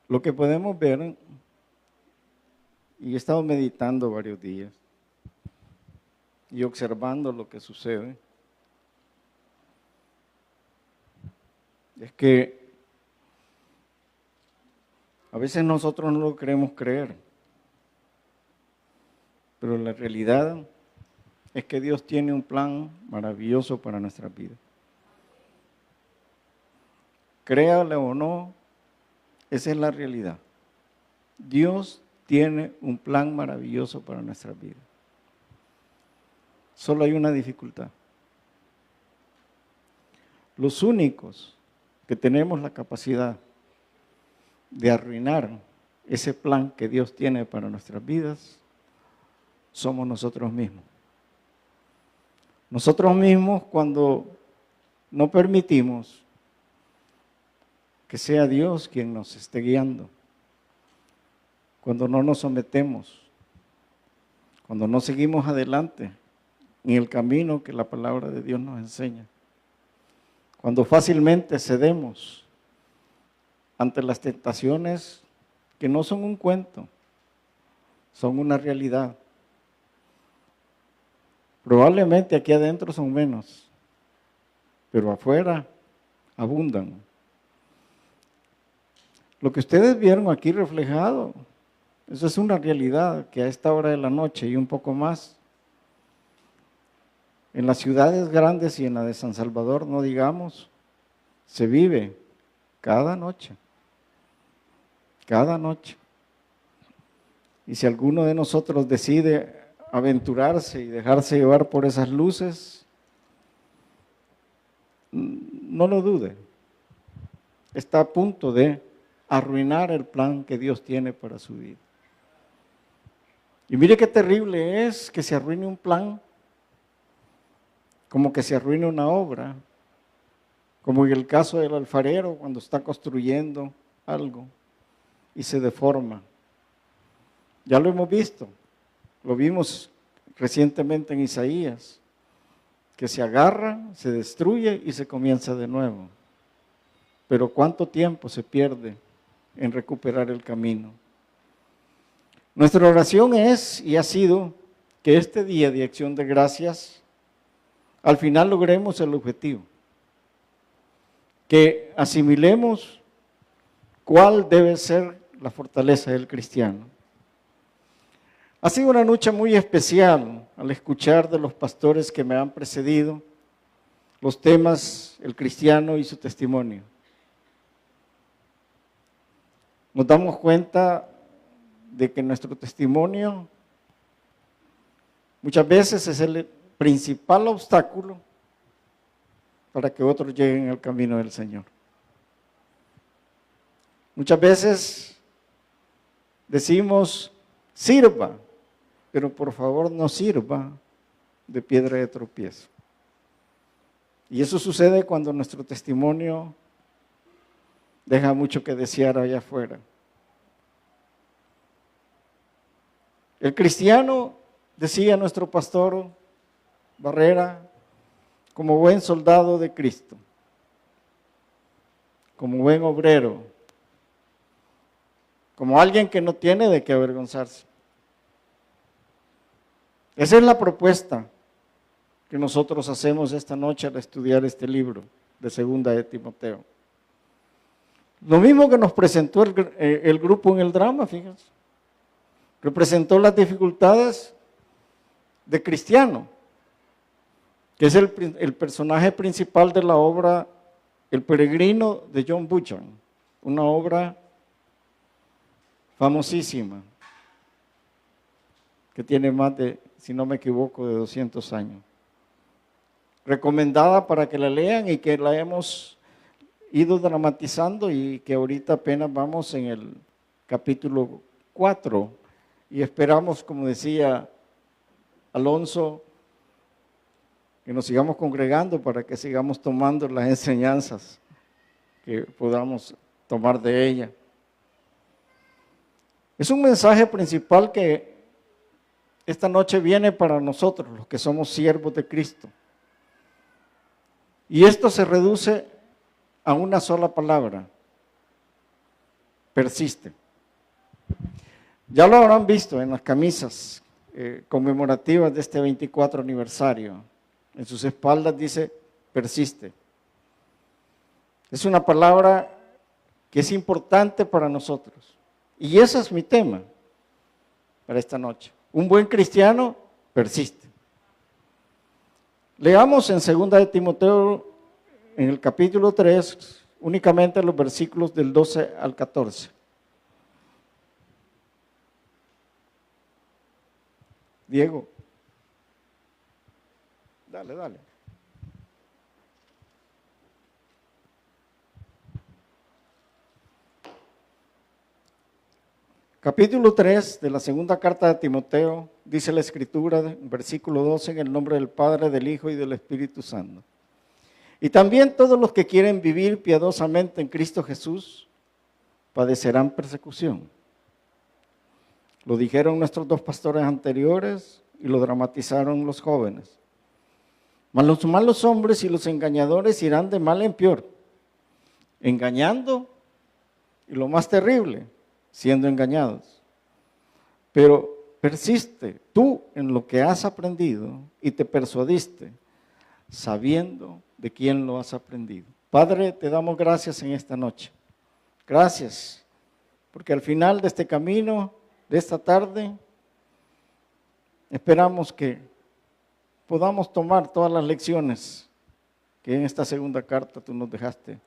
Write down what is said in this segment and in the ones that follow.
Lo que podemos ver, y he estado meditando varios días y observando lo que sucede, es que a veces nosotros no lo queremos creer, pero la realidad es que Dios tiene un plan maravilloso para nuestra vida. Créale o no, esa es la realidad. Dios tiene un plan maravilloso para nuestra vida. Solo hay una dificultad. Los únicos que tenemos la capacidad de arruinar ese plan que Dios tiene para nuestras vidas somos nosotros mismos. Nosotros mismos, cuando no permitimos que sea Dios quien nos esté guiando, cuando no nos sometemos, cuando no seguimos adelante en el camino que la palabra de Dios nos enseña, cuando fácilmente cedemos ante las tentaciones que no son un cuento, son una realidad. Probablemente aquí adentro son menos, pero afuera abundan. Lo que ustedes vieron aquí reflejado, eso es una realidad que a esta hora de la noche y un poco más, en las ciudades grandes y en la de San Salvador, no digamos, se vive cada noche. Cada noche. Y si alguno de nosotros decide aventurarse y dejarse llevar por esas luces, no lo dude. Está a punto de arruinar el plan que Dios tiene para su vida. Y mire qué terrible es que se arruine un plan, como que se arruine una obra, como en el caso del alfarero cuando está construyendo algo y se deforma. Ya lo hemos visto, lo vimos recientemente en Isaías, que se agarra, se destruye y se comienza de nuevo. Pero ¿cuánto tiempo se pierde en recuperar el camino? Nuestra oración es y ha sido que este día de acción de gracias, al final logremos el objetivo, que asimilemos cuál debe ser la fortaleza del cristiano. Ha sido una noche muy especial al escuchar de los pastores que me han precedido los temas, el cristiano y su testimonio. Nos damos cuenta de que nuestro testimonio muchas veces es el principal obstáculo para que otros lleguen al camino del Señor. Muchas veces decimos, sirva, pero por favor no sirva de piedra de tropiezo. Y eso sucede cuando nuestro testimonio deja mucho que desear allá afuera. El cristiano, decía nuestro pastor Barrera, como buen soldado de Cristo, como buen obrero, como alguien que no tiene de qué avergonzarse. Esa es la propuesta que nosotros hacemos esta noche al estudiar este libro de Segunda de Timoteo. Lo mismo que nos presentó el grupo en el drama, fíjense, representó las dificultades de Cristiano, que es el personaje principal de la obra El Peregrino de John Bunyan, una obra famosísima, que tiene más de, si no me equivoco, de 200 años. Recomendada para que la lean y que la hemos ido dramatizando y que ahorita apenas vamos en el capítulo 4 y esperamos, como decía Alonso, que nos sigamos congregando para que sigamos tomando las enseñanzas que podamos tomar de ella. Es un mensaje principal que esta noche viene para nosotros, los que somos siervos de Cristo. Y esto se reduce a una sola palabra: persiste. Ya lo habrán visto en las camisas conmemorativas de este 24 aniversario. En sus espaldas dice persiste. Es una palabra que es importante para nosotros. Y ese es mi tema para esta noche. Un buen cristiano persiste. Leamos en 2 de Timoteo, en el capítulo 3, únicamente los versículos del 12 al 14. Diego. Dale. Capítulo 3 de la segunda carta de Timoteo, dice la Escritura, versículo 12, en el nombre del Padre, del Hijo y del Espíritu Santo. Y también todos los que quieren vivir piadosamente en Cristo Jesús padecerán persecución. Lo dijeron nuestros dos pastores anteriores y lo dramatizaron los jóvenes. Mas los malos hombres y los engañadores irán de mal en peor, engañando, y lo más terrible, siendo engañados. Pero persiste tú en lo que has aprendido y te persuadiste, sabiendo de quién lo has aprendido. Padre, te damos gracias en esta noche. Gracias, porque al final de este camino, de esta tarde, esperamos que podamos tomar todas las lecciones que en esta segunda carta tú nos dejaste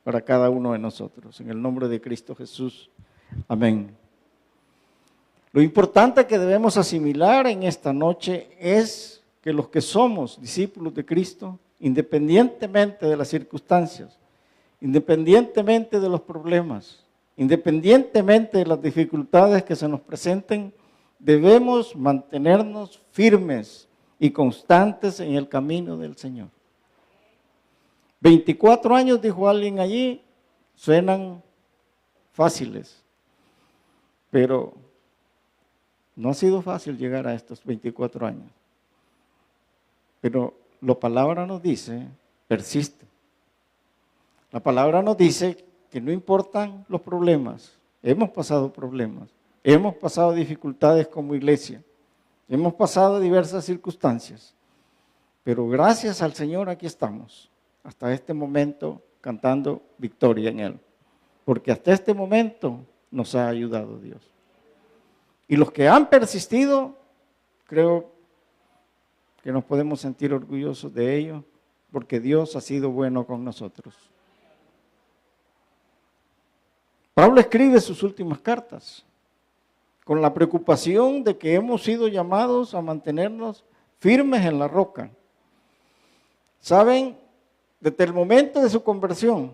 para cada uno de nosotros. En el nombre de Cristo Jesús. Amén. Lo importante que debemos asimilar en esta noche es que los que somos discípulos de Cristo, independientemente de las circunstancias, independientemente de los problemas, independientemente de las dificultades que se nos presenten, debemos mantenernos firmes y constantes en el camino del Señor. 24 años, dijo alguien allí, suenan fáciles, pero no ha sido fácil llegar a estos 24 años. Pero la palabra nos dice, persiste. La palabra nos dice que no importan los problemas, hemos pasado problemas, hemos pasado dificultades como iglesia, hemos pasado diversas circunstancias, pero gracias al Señor aquí estamos, hasta este momento cantando victoria en Él, porque hasta este momento nos ha ayudado Dios. Y los que han persistido, creo que nos podemos sentir orgullosos de ello, porque Dios ha sido bueno con nosotros. Pablo escribe sus últimas cartas con la preocupación de que hemos sido llamados a mantenernos firmes en la roca. ¿Saben? Desde el momento de su conversión,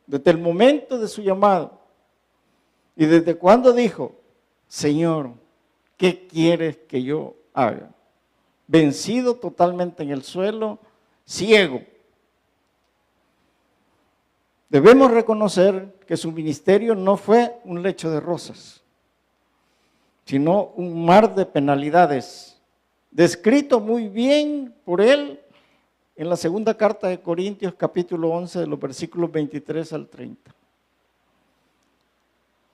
desde el momento de su llamado, y desde cuando dijo, Señor, ¿qué quieres que yo haga? Vencido totalmente en el suelo, ciego. Debemos reconocer que su ministerio no fue un lecho de rosas, sino un mar de penalidades, descrito muy bien por él en la segunda carta de Corintios, capítulo 11, de los versículos 23 al 30.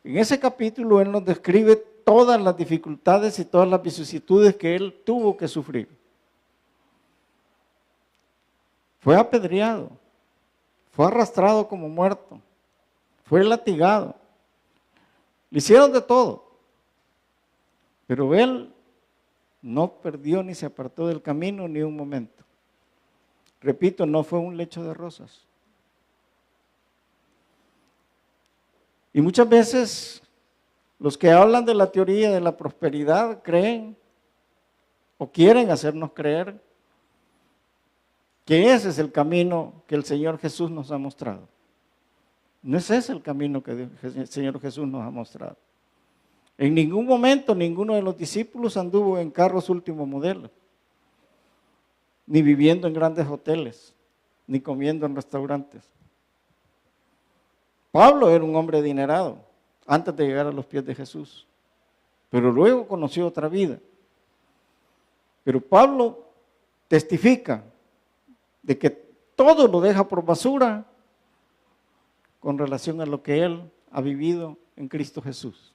En ese capítulo él nos describe todas las dificultades y todas las vicisitudes que él tuvo que sufrir. Fue apedreado, fue arrastrado como muerto, fue latigado, le hicieron de todo, pero él no perdió ni se apartó del camino ni un momento. Repito, no fue un lecho de rosas. Y muchas veces los que hablan de la teoría de la prosperidad creen o quieren hacernos creer que ese es el camino que el Señor Jesús nos ha mostrado. No es ese el camino que el Señor Jesús nos ha mostrado. En ningún momento ninguno de los discípulos anduvo en carros último modelo, ni viviendo en grandes hoteles, ni comiendo en restaurantes. Pablo era un hombre adinerado, antes de llegar a los pies de Jesús. Pero luego conoció otra vida. Pero Pablo testifica de que todo lo deja por basura con relación a lo que él ha vivido en Cristo Jesús.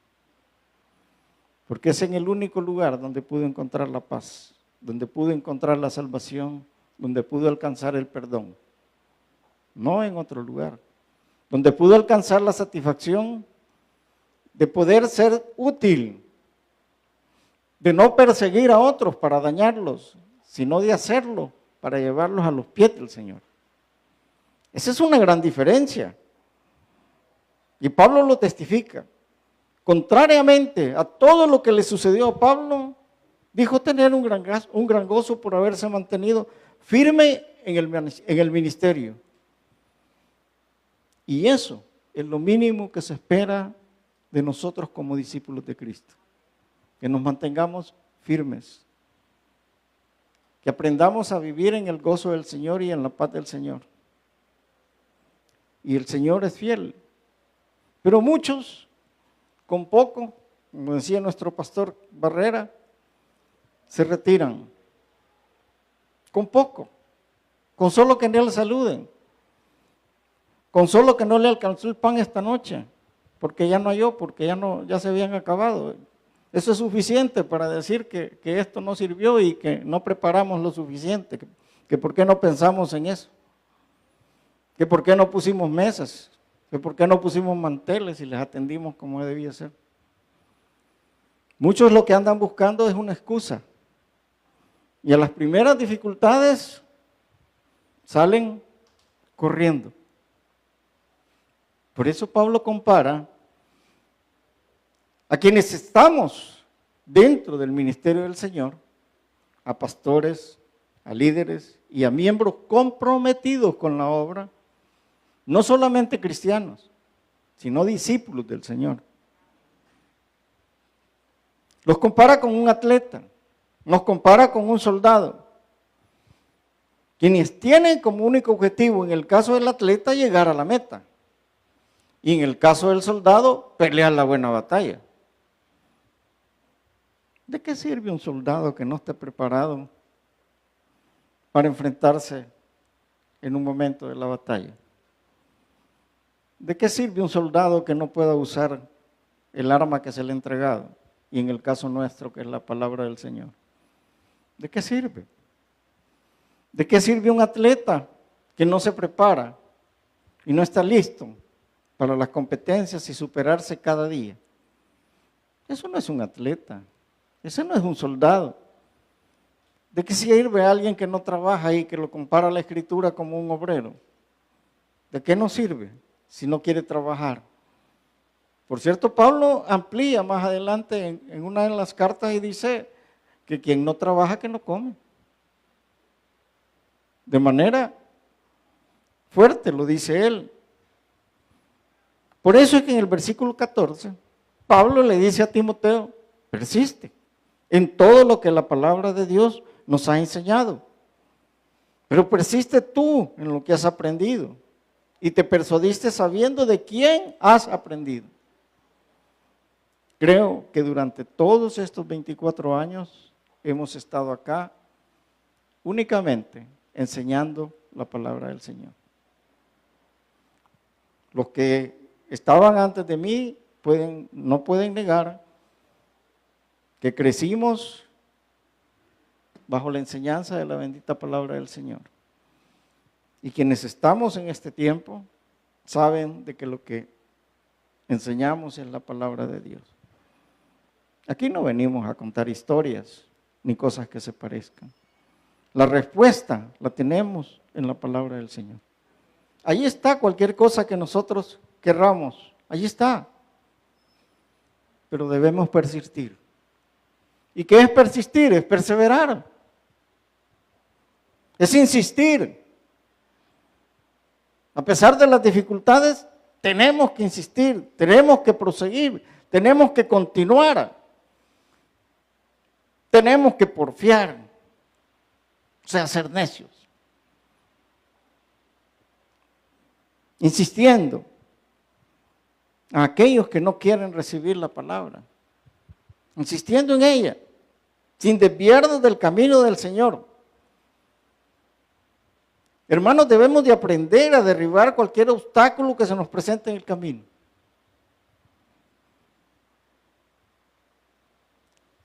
Porque es en el único lugar donde pudo encontrar la paz, donde pudo encontrar la salvación, donde pudo alcanzar el perdón. No en otro lugar. Donde pudo alcanzar la satisfacción de poder ser útil, de no perseguir a otros para dañarlos, sino de hacerlo para llevarlos a los pies del Señor. Esa es una gran diferencia. Y Pablo lo testifica. Contrariamente a todo lo que le sucedió a Pablo, dijo tener un gran gozo por haberse mantenido firme en el ministerio. Y eso es lo mínimo que se espera de nosotros como discípulos de Cristo. Que nos mantengamos firmes. Que aprendamos a vivir en el gozo del Señor y en la paz del Señor. Y el Señor es fiel. Pero muchos, con poco, como decía nuestro pastor Barrera, se retiran. Con poco. Con solo que no le saluden. Con solo que no le alcanzó el pan esta noche. Porque ya no halló, porque ya se habían acabado. Eso es suficiente para decir que esto no sirvió y que no preparamos lo suficiente. Que por qué no pensamos en eso. Que por qué no pusimos mesas. Que por qué no pusimos manteles y les atendimos como debía ser. Muchos lo que andan buscando es una excusa. Y a las primeras dificultades salen corriendo. Por eso Pablo compara a quienes estamos dentro del ministerio del Señor, a pastores, a líderes y a miembros comprometidos con la obra, no solamente cristianos, sino discípulos del Señor. Los compara con un atleta, nos compara con un soldado, quienes tienen como único objetivo, en el caso del atleta, llegar a la meta. Y en el caso del soldado, pelear la buena batalla. ¿De qué sirve un soldado que no esté preparado para enfrentarse en un momento de la batalla? ¿De qué sirve un soldado que no pueda usar el arma que se le ha entregado? Y en el caso nuestro, que es la palabra del Señor. ¿De qué sirve? ¿De qué sirve un atleta que no se prepara y no está listo para las competencias y superarse cada día? Eso no es un atleta, ese no es un soldado. ¿De qué sirve a alguien que no trabaja y que lo compara a la Escritura como un obrero? ¿De qué nos sirve si no quiere trabajar? Por cierto, Pablo amplía más adelante en una de las cartas y dice que quien no trabaja, que no come. De manera fuerte lo dice él. Por eso es que en el versículo 14, Pablo le dice a Timoteo, persiste en todo lo que la palabra de Dios nos ha enseñado. Pero persiste tú en lo que has aprendido y te persuadiste sabiendo de quién has aprendido. Creo que durante todos estos 24 años hemos estado acá únicamente enseñando la palabra del Señor. Los que estaban antes de mí no pueden negar que crecimos bajo la enseñanza de la bendita palabra del Señor. Y quienes estamos en este tiempo saben de que lo que enseñamos es la palabra de Dios. Aquí no venimos a contar historias ni cosas que se parezcan. La respuesta la tenemos en la palabra del Señor. Ahí está cualquier cosa que nosotros querramos. Allí está. Pero debemos persistir. ¿Y qué es persistir? Es perseverar. Es insistir. A pesar de las dificultades, tenemos que insistir, tenemos que proseguir, tenemos que continuar. Tenemos que porfiar. O sea, ser necios. Insistiendo. a aquellos que no quieren recibir la palabra, insistiendo en ella, sin desviarnos del camino del Señor. Hermanos, debemos de aprender a derribar cualquier obstáculo que se nos presente en el camino.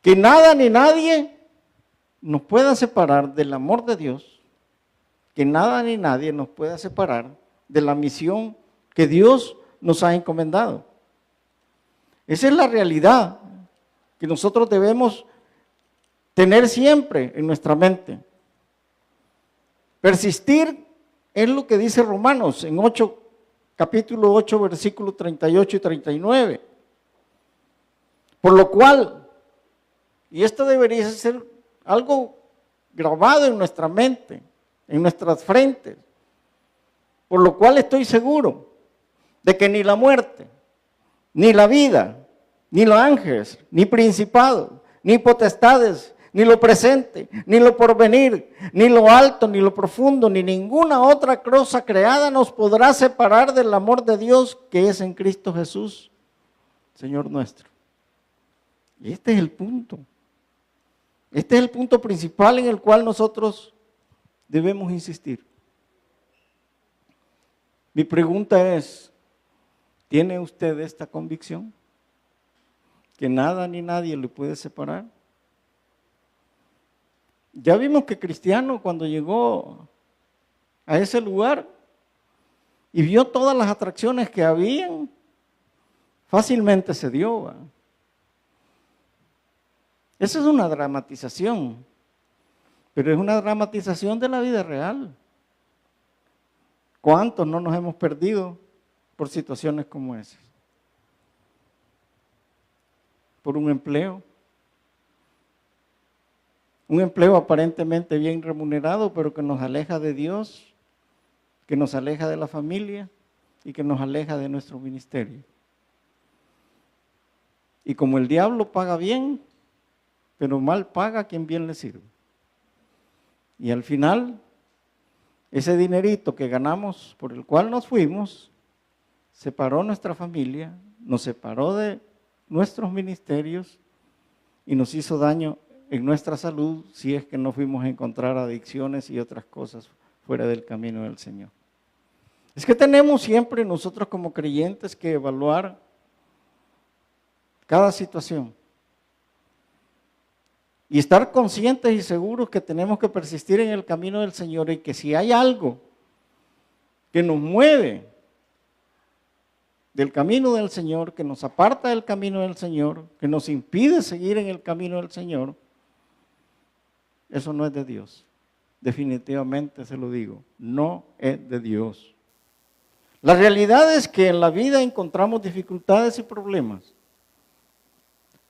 Que nada ni nadie nos pueda separar del amor de Dios, que nada ni nadie nos pueda separar de la misión que Dios nos ha encomendado. Esa es la realidad que nosotros debemos tener siempre en nuestra mente. Persistir es lo que dice Romanos en capítulo 8, versículos 38 y 39. Por lo cual, y esto debería ser algo grabado en nuestra mente, en nuestras frentes, por lo cual estoy seguro de que ni la muerte, ni la vida, ni los ángeles, ni principados, ni potestades, ni lo presente, ni lo porvenir, ni lo alto, ni lo profundo, ni ninguna otra cosa creada nos podrá separar del amor de Dios que es en Cristo Jesús, Señor nuestro. Y este es el punto. Este es el punto principal en el cual nosotros debemos insistir. Mi pregunta es, ¿tiene usted esta convicción? Que nada ni nadie le puede separar. Ya vimos que Cristiano, cuando llegó a ese lugar y vio todas las atracciones que habían, fácilmente se dio. ¿Va? Esa es una dramatización, pero es una dramatización de la vida real. ¿Cuántos no nos hemos perdido por situaciones como esas? Por un empleo aparentemente bien remunerado, pero que nos aleja de Dios, que nos aleja de la familia y que nos aleja de nuestro ministerio. Y como el diablo paga bien, pero mal paga a quien bien le sirve. Y al final, ese dinerito que ganamos, por el cual nos fuimos, separó nuestra familia, nos separó de nuestros ministerios y nos hizo daño en nuestra salud si es que no fuimos a encontrar adicciones y otras cosas fuera del camino del Señor. Es que tenemos siempre nosotros como creyentes que evaluar cada situación y estar conscientes y seguros que tenemos que persistir en el camino del Señor y que si hay algo que nos mueve del camino del Señor, que nos aparta del camino del Señor, que nos impide seguir en el camino del Señor, eso no es de Dios. Definitivamente se lo digo, no es de Dios. La realidad es que en la vida encontramos dificultades y problemas,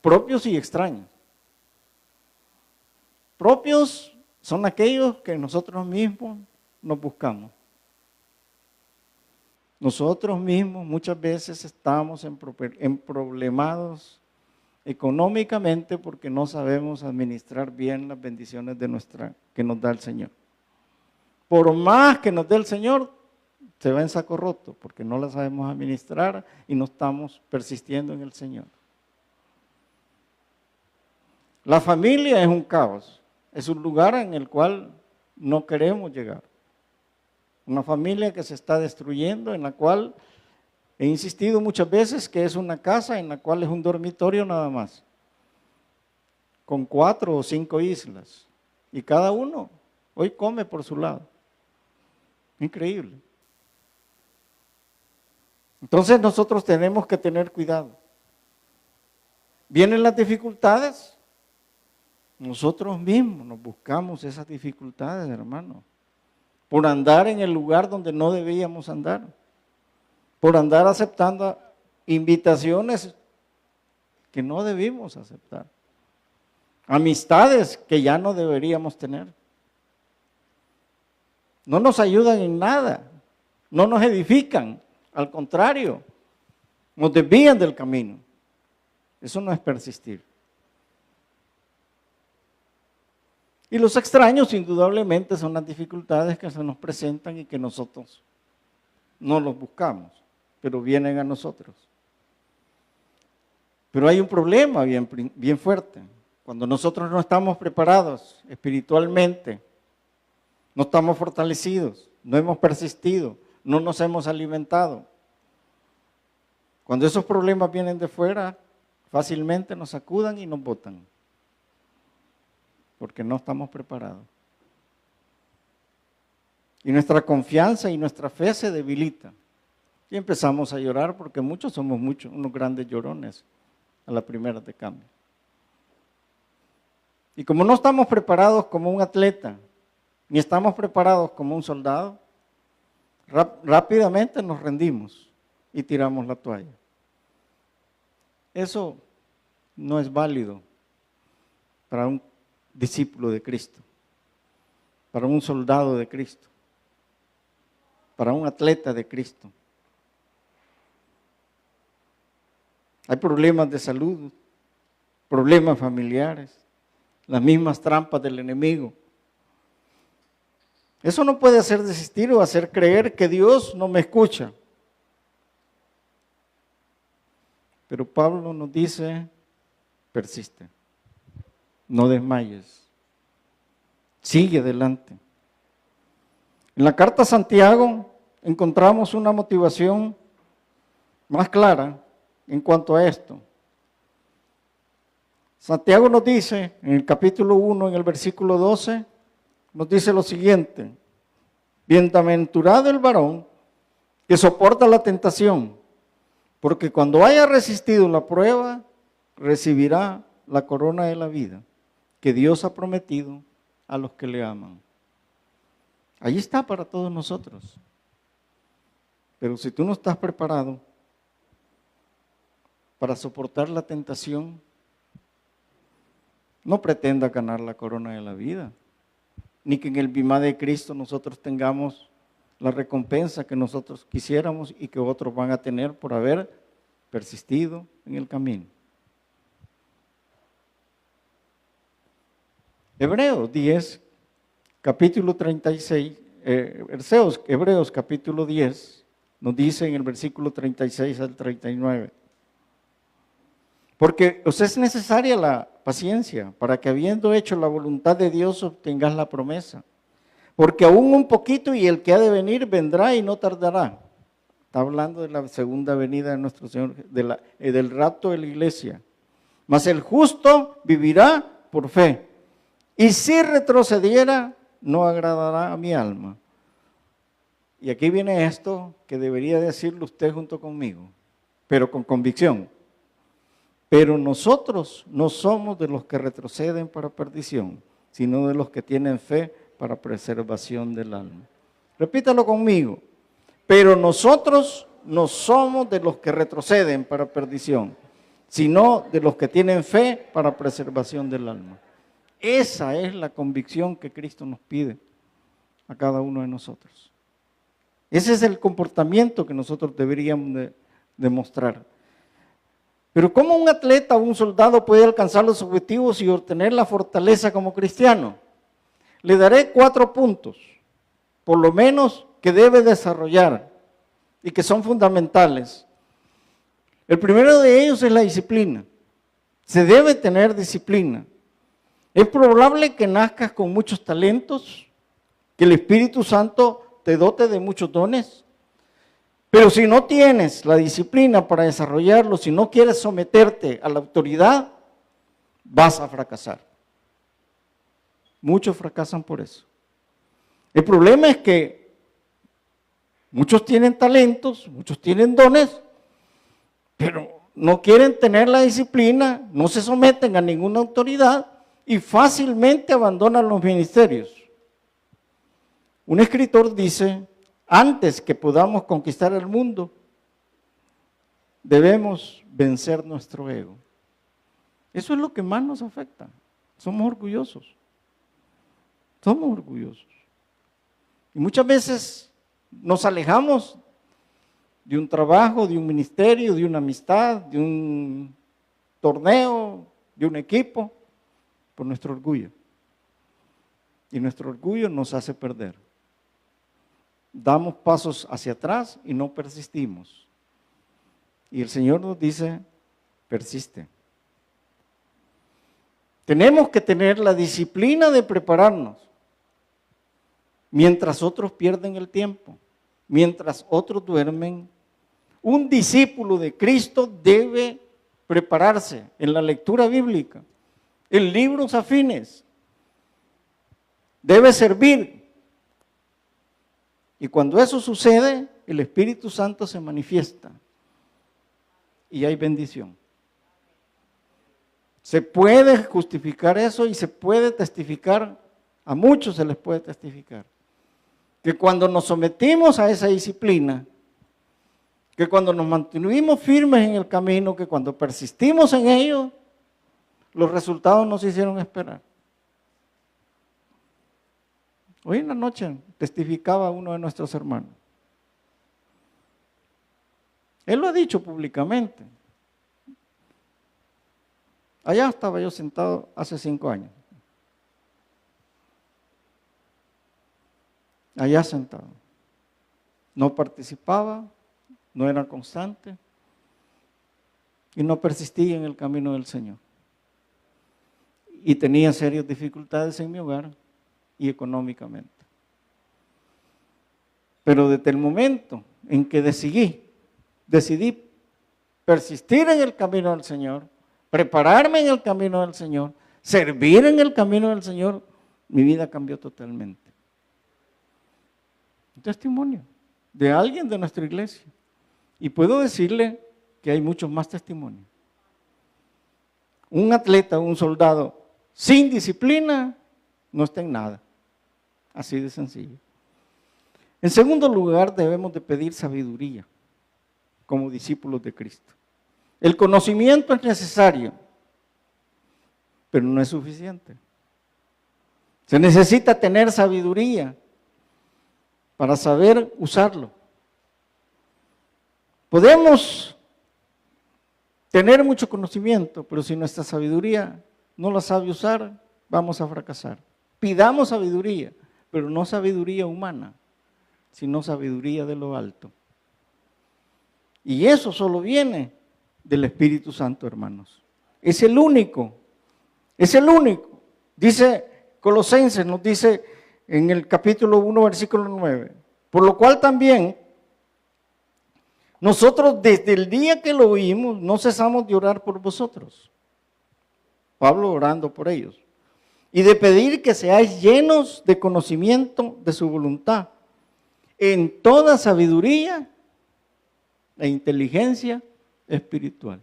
propios y extraños. Propios son aquellos que nosotros mismos nos buscamos. Nosotros mismos muchas veces estamos en problemados económicamente porque no sabemos administrar bien las bendiciones que nos da el Señor. Por más que nos dé el Señor, se va en saco roto porque no la sabemos administrar y no estamos persistiendo en el Señor. La familia es un caos, es un lugar en el cual no queremos llegar. Una familia que se está destruyendo, en la cual he insistido muchas veces que es una casa en la cual es un dormitorio nada más, con 4 o 5 islas, y cada uno hoy come por su lado. Increíble. Entonces nosotros tenemos que tener cuidado. Vienen las dificultades, nosotros mismos nos buscamos esas dificultades, hermano, por andar en el lugar donde no debíamos andar, por andar aceptando invitaciones que no debimos aceptar, amistades que ya no deberíamos tener. No nos ayudan en nada, no nos edifican, al contrario, nos desvían del camino. Eso no es persistir. Y los extraños, indudablemente, son las dificultades que se nos presentan y que nosotros no los buscamos, pero vienen a nosotros. Pero hay un problema bien fuerte. Cuando nosotros no estamos preparados espiritualmente, no estamos fortalecidos, no hemos persistido, no nos hemos alimentado. Cuando esos problemas vienen de fuera, fácilmente nos sacudan y nos botan, porque no estamos preparados. Y nuestra confianza y nuestra fe se debilita. Y empezamos a llorar porque somos unos grandes llorones a la primera de cambio. Y como no estamos preparados como un atleta, ni estamos preparados como un soldado, rápidamente nos rendimos y tiramos la toalla. Eso no es válido para un discípulo de Cristo, para un soldado de Cristo, para un atleta de Cristo. Hay problemas de salud, problemas familiares, las mismas trampas del enemigo. Eso no puede hacer desistir o hacer creer que Dios no me escucha. Pero Pablo nos dice, persiste, no desmayes, sigue adelante. En la carta a Santiago encontramos una motivación más clara en cuanto a esto. Santiago nos dice, en el capítulo 1, en el versículo 12, nos dice lo siguiente: bienaventurado el varón que soporta la tentación, porque cuando haya resistido la prueba, recibirá la corona de la vida que Dios ha prometido a los que le aman. Ahí está para todos nosotros. Pero si tú no estás preparado para soportar la tentación, no pretenda ganar la corona de la vida, ni que en el bimá de Cristo nosotros tengamos la recompensa que nosotros quisiéramos y que otros van a tener por haber persistido en el camino. Hebreos 10, capítulo 36, Hebreos capítulo 10, nos dice en el versículo 36 al 39. Porque os es necesaria la paciencia para que habiendo hecho la voluntad de Dios obtengáis la promesa. Porque aún un poquito y el que ha de venir vendrá y no tardará. Está hablando de la segunda venida de nuestro Señor, del rapto de la iglesia. Mas el justo vivirá por fe. Y si retrocediera, no agradará a mi alma. Y aquí viene esto que debería decirlo usted junto conmigo, pero con convicción. Pero nosotros no somos de los que retroceden para perdición, sino de los que tienen fe para preservación del alma. Repítalo conmigo. Pero nosotros no somos de los que retroceden para perdición, sino de los que tienen fe para preservación del alma. Esa es la convicción que Cristo nos pide a cada uno de nosotros. Ese es el comportamiento que nosotros deberíamos demostrar. Pero ¿cómo un atleta o un soldado puede alcanzar los objetivos y obtener la fortaleza como cristiano? Le daré 4 puntos, por lo menos, que debe desarrollar y que son fundamentales. El primero de ellos es la disciplina. Se debe tener disciplina. Es probable que nazcas con muchos talentos, que el Espíritu Santo te dote de muchos dones, pero si no tienes la disciplina para desarrollarlo, si no quieres someterte a la autoridad, vas a fracasar. Muchos fracasan por eso. El problema es que muchos tienen talentos, muchos tienen dones, pero no quieren tener la disciplina, no se someten a ninguna autoridad y fácilmente abandonan los ministerios. Un escritor dice: antes que podamos conquistar el mundo, debemos vencer nuestro ego. Eso es lo que más nos afecta. Somos orgullosos. Somos orgullosos. Y muchas veces nos alejamos de un trabajo, de un ministerio, de una amistad, de un torneo, de un equipo, por nuestro orgullo. Y nuestro orgullo nos hace perder. Damos pasos hacia atrás y no persistimos. Y el Señor nos dice: persiste. Tenemos que tener la disciplina de prepararnos mientras otros pierden el tiempo, mientras otros duermen. Un discípulo de Cristo debe prepararse en la lectura bíblica, en libros afines, debe servir. Y cuando eso sucede, el Espíritu Santo se manifiesta y hay bendición. Se puede justificar eso y se puede testificar, a muchos se les puede testificar, que cuando nos sometimos a esa disciplina, que cuando nos mantuvimos firmes en el camino, que cuando persistimos en ello, los resultados nos hicieron esperar. Hoy en la noche testificaba uno de nuestros hermanos. Él lo ha dicho públicamente. Allá estaba yo sentado hace 5 años. Allá sentado. No participaba, no era constante y no persistía en el camino del Señor. Y tenía serias dificultades en mi hogar y económicamente. Pero desde el momento en que decidí persistir en el camino del Señor, prepararme en el camino del Señor, servir en el camino del Señor, mi vida cambió totalmente. Un testimonio de alguien de nuestra iglesia. Y puedo decirle que hay muchos más testimonios. Un atleta, un soldado sin disciplina no está en nada. Así de sencillo. En segundo lugar, debemos de pedir sabiduría como discípulos de Cristo. El conocimiento es necesario, pero no es suficiente. Se necesita tener sabiduría para saber usarlo. Podemos tener mucho conocimiento, pero si nuestra sabiduría no la sabe usar, vamos a fracasar. Pidamos sabiduría, pero no sabiduría humana, sino sabiduría de lo alto. Y eso solo viene del Espíritu Santo, hermanos. Es el único. Dice Colosenses, nos dice en el capítulo 1, versículo 9. Por lo cual también nosotros desde el día que lo oímos no cesamos de orar por vosotros. Pablo orando por ellos. Y de pedir que seáis llenos de conocimiento de su voluntad, en toda sabiduría e inteligencia espiritual.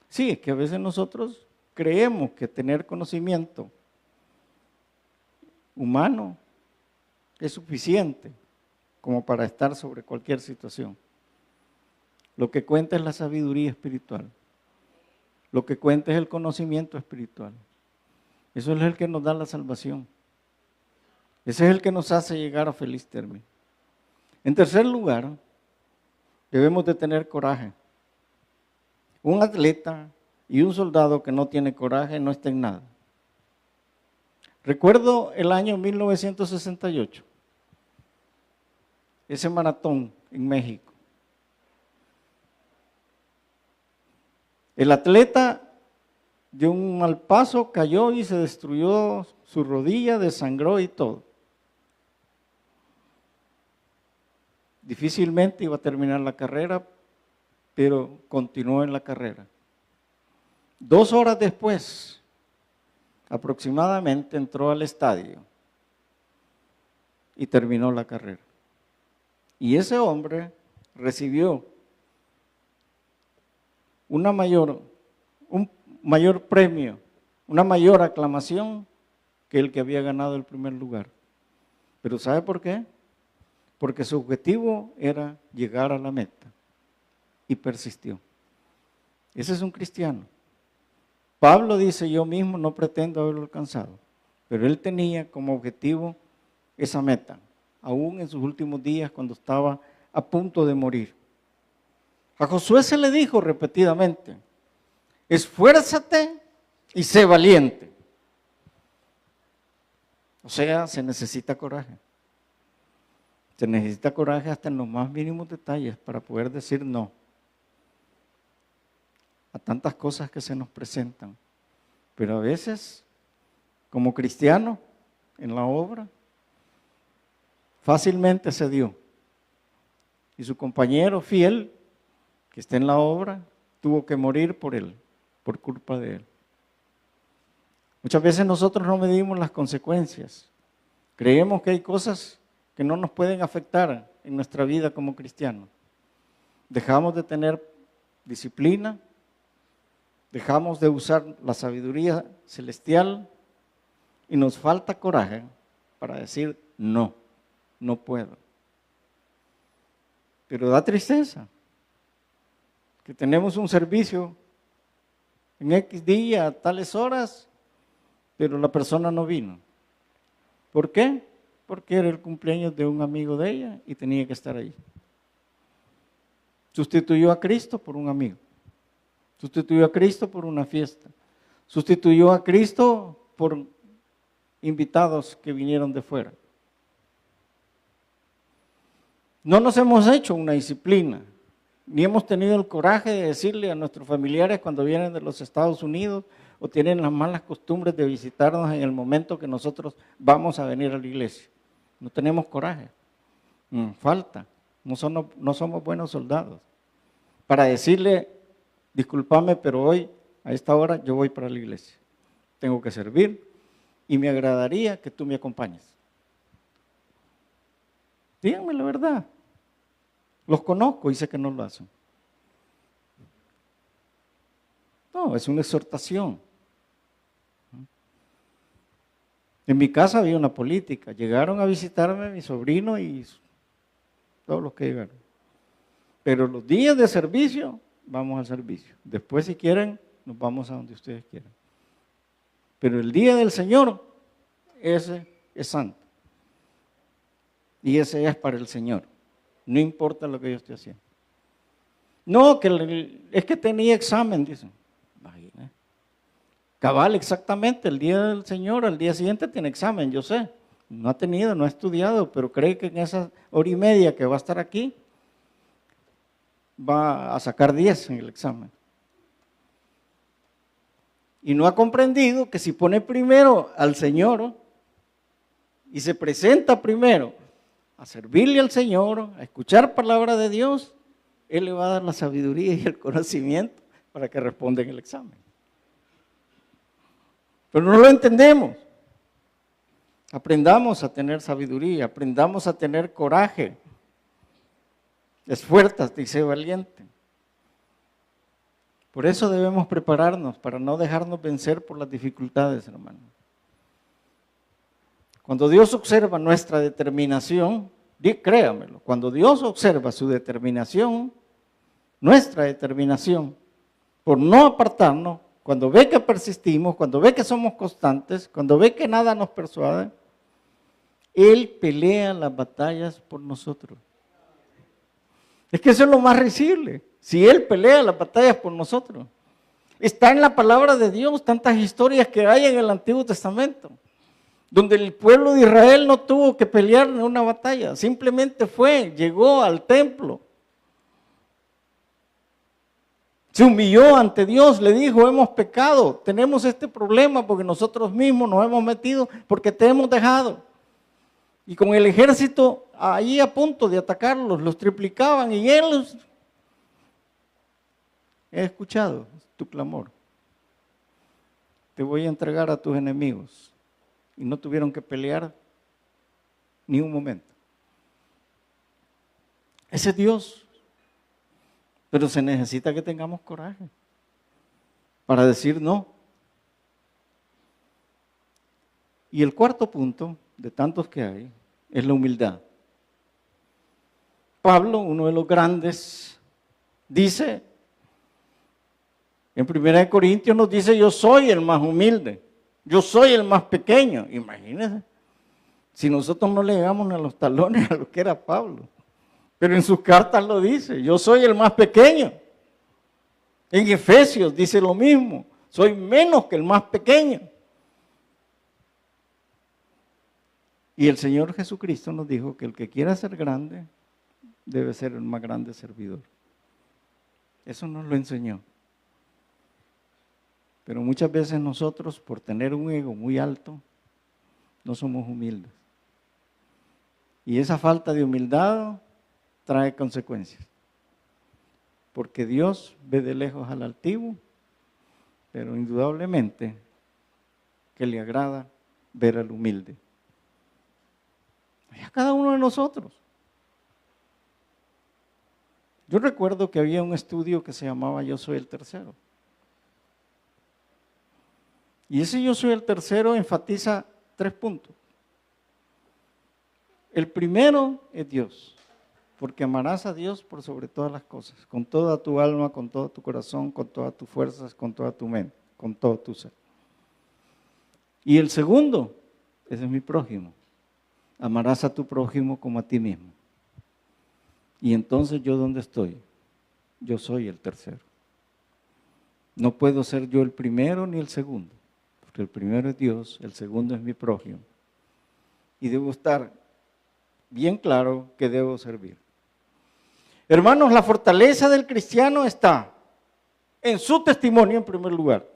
Sí, es que a veces nosotros creemos que tener conocimiento humano es suficiente como para estar sobre cualquier situación. Lo que cuenta es la sabiduría espiritual. Lo que cuenta es el conocimiento espiritual. Eso es el que nos da la salvación. Ese es el que nos hace llegar a feliz término. En tercer lugar, debemos de tener coraje. Un atleta y un soldado que no tiene coraje no está en nada. Recuerdo el año 1968, ese maratón en México. El atleta dio un mal paso, cayó y se destruyó su rodilla, desangró y todo. Difícilmente iba a terminar la carrera, pero continuó en la carrera. 2 horas después, aproximadamente, entró al estadio y terminó la carrera. Y ese hombre recibió un mayor premio, una mayor aclamación que el que había ganado el primer lugar. ¿Pero sabe por qué? Porque su objetivo era llegar a la meta y persistió. Ese es un cristiano. Pablo dice, yo mismo no pretendo haberlo alcanzado, pero él tenía como objetivo esa meta, aún en sus últimos días cuando estaba a punto de morir. A Josué se le dijo repetidamente, esfuérzate y sé valiente. O sea, se necesita coraje. Se necesita coraje hasta en los más mínimos detalles para poder decir no tantas cosas que se nos presentan. Pero a veces, como cristiano, en la obra, fácilmente se dio. Y su compañero fiel, que está en la obra, tuvo que morir por él, por culpa de él. Muchas veces nosotros no medimos las consecuencias. Creemos que hay cosas que no nos pueden afectar en nuestra vida como cristianos. Dejamos de tener disciplina, dejamos de usar la sabiduría celestial y nos falta coraje para decir no, no puedo. Pero da tristeza que tenemos un servicio en X día, a tales horas, pero la persona no vino. ¿Por qué? Porque era el cumpleaños de un amigo de ella y tenía que estar ahí. Sustituyó a Cristo por un amigo. Sustituyó a Cristo por una fiesta. Sustituyó a Cristo por invitados que vinieron de fuera. No nos hemos hecho una disciplina, ni hemos tenido el coraje de decirle a nuestros familiares cuando vienen de los Estados Unidos o tienen las malas costumbres de visitarnos en el momento que nosotros vamos a venir a la iglesia. No tenemos coraje. Falta. No somos buenos soldados. Para decirle, discúlpame, pero hoy, a esta hora, yo voy para la iglesia. Tengo que servir y me agradaría que tú me acompañes. Díganme la verdad. Los conozco y sé que no lo hacen. No, es una exhortación. En mi casa había una política. Llegaron a visitarme mi sobrino y todos los que llegaron. Pero los días de servicio, vamos al servicio. Después, si quieren, nos vamos a donde ustedes quieran. Pero el día del Señor, ese es santo. Y ese es para el Señor. No importa lo que yo esté haciendo. No, es que tenía examen, dicen. Imagina. Cabal, exactamente, el día del Señor, al día siguiente tiene examen, yo sé. No ha tenido, no ha estudiado, pero cree que en esa hora y media que va a estar aquí, va a sacar 10 en el examen. Y no ha comprendido que si pone primero al Señor y se presenta primero a servirle al Señor, a escuchar palabra de Dios, Él le va a dar la sabiduría y el conocimiento para que responda en el examen. Pero no lo entendemos. Aprendamos a tener sabiduría, aprendamos a tener coraje. Esfuérzate y sé valiente. Por eso debemos prepararnos para no dejarnos vencer por las dificultades, hermano. Cuando Dios observa nuestra determinación, créamelo, cuando Dios observa su determinación, nuestra determinación, por no apartarnos, cuando ve que persistimos, cuando ve que somos constantes, cuando ve que nada nos persuade, Él pelea las batallas por nosotros. Es que eso es lo más risible. Si Él pelea las batallas por nosotros. Está en la palabra de Dios tantas historias que hay en el Antiguo Testamento, donde el pueblo de Israel no tuvo que pelear en una batalla, simplemente llegó al templo, se humilló ante Dios, le dijo, hemos pecado, tenemos este problema porque nosotros mismos nos hemos metido, porque te hemos dejado. Y con el ejército ahí a punto de atacarlos, los triplicaban y ellos, he escuchado tu clamor, te voy a entregar a tus enemigos. Y no tuvieron que pelear ni un momento. Ese es Dios. Pero se necesita que tengamos coraje para decir no. Y el cuarto punto, de tantos que hay, es la humildad. Pablo, uno de los grandes, dice, en 1 Corintios nos dice, yo soy el más humilde. Yo soy el más pequeño, imagínense. Si nosotros no le llegamos a los talones a lo que era Pablo. Pero en sus cartas lo dice, yo soy el más pequeño. En Efesios dice lo mismo, soy menos que el más pequeño. Y el Señor Jesucristo nos dijo que el que quiera ser grande, debe ser el más grande servidor. Eso nos lo enseñó. Pero muchas veces nosotros, por tener un ego muy alto, no somos humildes. Y esa falta de humildad trae consecuencias. Porque Dios ve de lejos al altivo, pero indudablemente que le agrada ver al humilde. Y a cada uno de nosotros. Yo recuerdo que había un estudio que se llamaba Yo soy el tercero. Y ese Yo soy el tercero enfatiza 3 puntos. El primero es Dios, porque amarás a Dios por sobre todas las cosas, con toda tu alma, con todo tu corazón, con todas tus fuerzas, con toda tu mente, con todo tu ser. Y el segundo, ese es mi prójimo. Amarás a tu prójimo como a ti mismo. Y entonces, ¿yo dónde estoy? Yo soy el tercero. No puedo ser yo el primero ni el segundo, porque el primero es Dios, el segundo es mi prójimo. Y debo estar bien claro que debo servir. Hermanos, la fortaleza del cristiano está en su testimonio en primer lugar,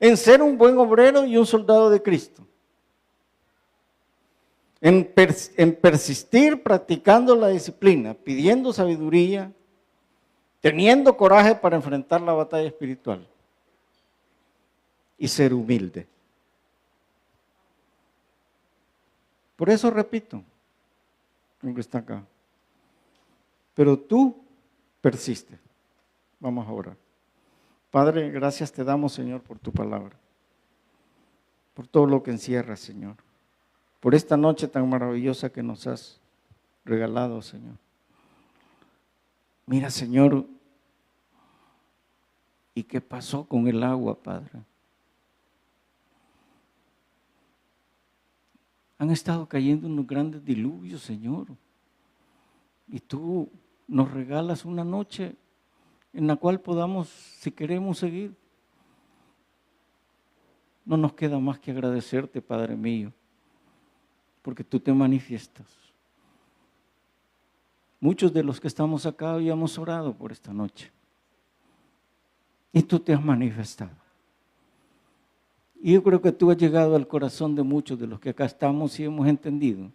en ser un buen obrero y un soldado de Cristo, en persistir practicando la disciplina, pidiendo sabiduría, teniendo coraje para enfrentar la batalla espiritual y ser humilde. Por eso repito, lo que está acá. Pero tú persiste. Vamos a orar. Padre, gracias te damos, Señor, por tu palabra, por todo lo que encierra, Señor, por esta noche tan maravillosa que nos has regalado, Señor. Mira, Señor, ¿y qué pasó con el agua, Padre? Han estado cayendo unos grandes diluvios, Señor, y tú nos regalas una noche en la cual podamos, si queremos seguir. No nos queda más que agradecerte, Padre mío, porque tú te manifiestas. Muchos de los que estamos acá habíamos orado por esta noche y tú te has manifestado. Y yo creo que tú has llegado al corazón de muchos de los que acá estamos y hemos entendido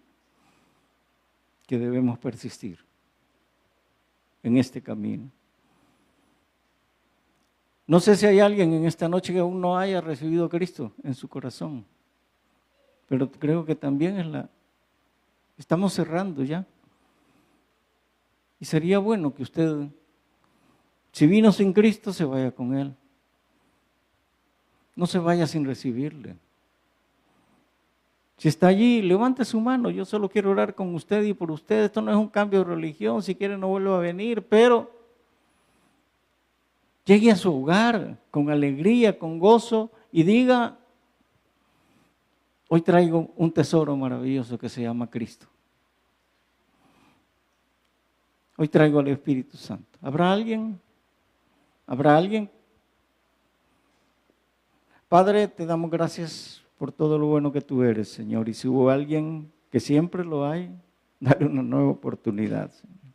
que debemos persistir en este camino. No sé si hay alguien en esta noche que aún no haya recibido a Cristo en su corazón, pero creo que también estamos cerrando ya. Y sería bueno que usted, si vino sin Cristo, se vaya con Él. No se vaya sin recibirle. Si está allí, levante su mano. Yo solo quiero orar con usted y por usted. Esto no es un cambio de religión. Si quiere, no vuelva a venir, pero llegue a su hogar con alegría, con gozo y diga: hoy traigo un tesoro maravilloso que se llama Cristo. Hoy traigo al Espíritu Santo. ¿Habrá alguien? ¿Habrá alguien? Padre, te damos gracias por todo lo bueno que tú eres, Señor. Y si hubo alguien, que siempre lo hay, dale una nueva oportunidad, Señor.